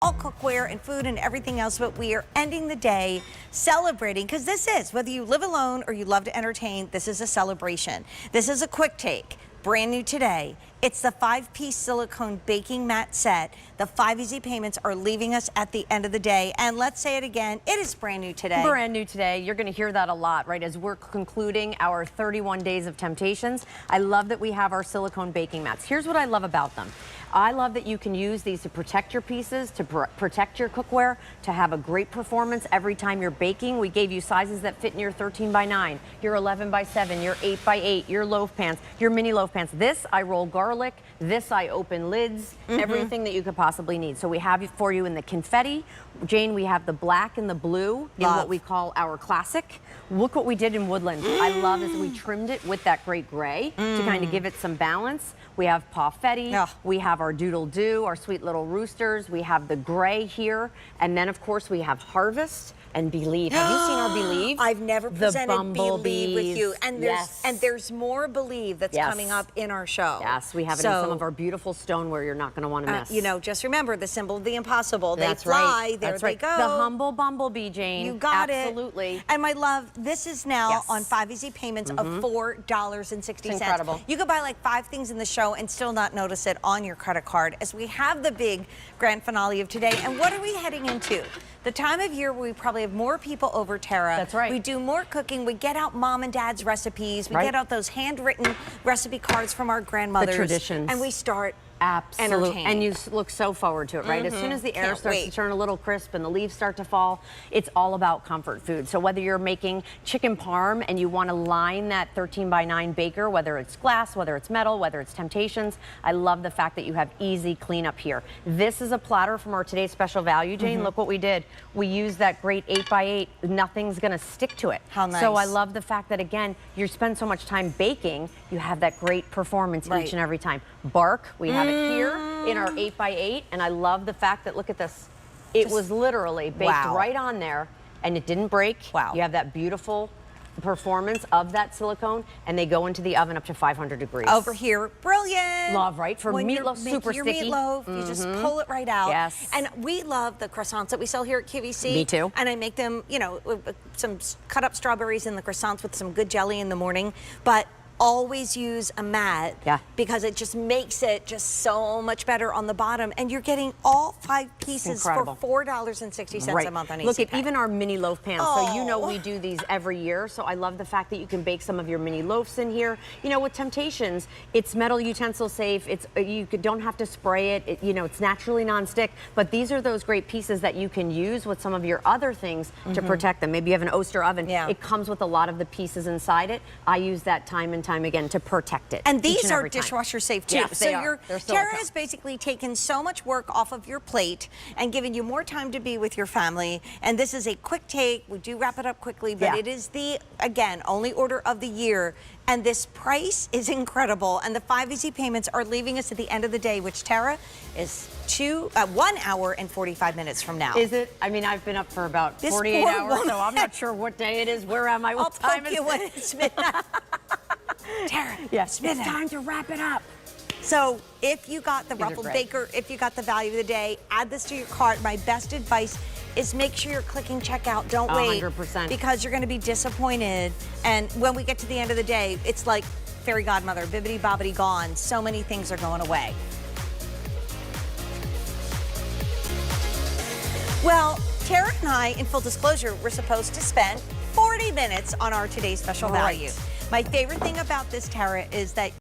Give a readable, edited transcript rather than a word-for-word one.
all cookware and food and everything else, but we are ending the day celebrating, because this is, whether you live alone or you love to entertain, this is a celebration. This is a quick take, brand new today. It's the 5-piece silicone baking mat set. The 5 easy payments are leaving us at the end of the day. And let's say it again, it is brand new today. Brand new today. You're going to hear that a lot, right, as we're concluding our 31 days of Temp-tations. I love that we have our silicone baking mats. Here's what I love about them. I love that you can use these to protect your pieces, to protect your cookware, to have a great performance every time you're baking. We gave you sizes that fit in your 13 by 9, your 11 by 7, your 8 by 8, your loaf pans, your mini loaf pans. This, I roll garlic. This, I open lids, everything that you could possibly need. So we have it for you in the confetti. Jane, we have the black and the blue in what we call our classic. Look what we did in woodland. I love is we trimmed it with that great gray to kind of give it some balance. We have Pawfetti, we have our Doodle Doo, our sweet little roosters, we have the gray here, and then of course we have Harvest and Believe. Have you seen our Believe? I've never presented Believe with you, and there's more Believe that's coming up in our show. Yes, we have it in some of our beautiful stoneware you're not going to want to miss. You know, just remember the symbol of the impossible. They fly, there they go. The humble bumblebee, Jane. You got it. Absolutely. And my love, this is now on 5 easy payments of $4.60. Incredible. You could buy like 5 things in the show and still not notice it on your credit card, as we have the big grand finale of today. And what are we heading into? The time of year where we probably have more people over, Tara. That's right. We do more cooking. We get out mom and dad's recipes. We get out those handwritten recipe cards from our grandmothers. The traditions. And we start Absolutely. And you look so forward to it, right? As soon as the air starts to turn a little crisp and the leaves start to fall, it's all about comfort food. So whether you're making chicken parm and you want to line that 13 by 9 baker, whether it's glass, whether it's metal, whether it's Temp-tations, I love the fact that you have easy cleanup here. This is a platter from our today's special value, Jane. Look what we did. We used that great 8 by 8. Nothing's going to stick to it. How nice. So I love the fact that, again, you spend so much time baking, you have that great performance each and every time. Bark, we have it here in our 8 by 8, and I love the fact that, look at this, it was literally baked right on there, and it didn't break. You have that beautiful performance of that silicone, and they go into the oven up to 500 degrees. Over here, brilliant. Love, right? For when meatloaf, super your sticky. Meatloaf, you just pull it right out. Yes. And we love the croissants that we sell here at QVC. Me too. And I make them, you know, with some cut up strawberries in the croissants with some good jelly in the morning. But always use a mat because it just makes it just so much better on the bottom, and you're getting all 5 pieces for $4.60 a month on Easy Look at Pay. even our mini loaf pans. So you know we do these every year, so I love the fact that you can bake some of your mini loaves in here. You know, with Temp-tations, it's metal utensil safe. It's you don't have to spray it. You know, it's naturally non-stick, but these are those great pieces that you can use with some of your other things to protect them. Maybe you have an Oster oven. It comes with a lot of the pieces inside it. I use that time and time again to protect it. And these are dishwasher safe too. Yes, so Tara has basically taken so much work off of your plate and given you more time to be with your family. And this is a quick take. We do wrap it up quickly, but it is the, again, only order of the year. And this price is incredible. And the 5 easy payments are leaving us at the end of the day, which, Tara, is 1 hour and 45 minutes from now. Is it? I mean, I've been up for about 48 hours, so I'm not sure what day it is. Where am I? What time is it? When it's midnight. Tara, it's time to wrap it up. So if you got the ruffled baker, if you got the value of the day, add this to your cart. My best advice is make sure you're clicking checkout. Don't wait, 100%. because you're going to be disappointed. And when we get to the end of the day, it's like fairy godmother, bibbidi bobbidi gone. So many things are going away. Well, Tara and I, in full disclosure, were supposed to spend 40 minutes on our today's special value. My favorite thing about this, Tara, is that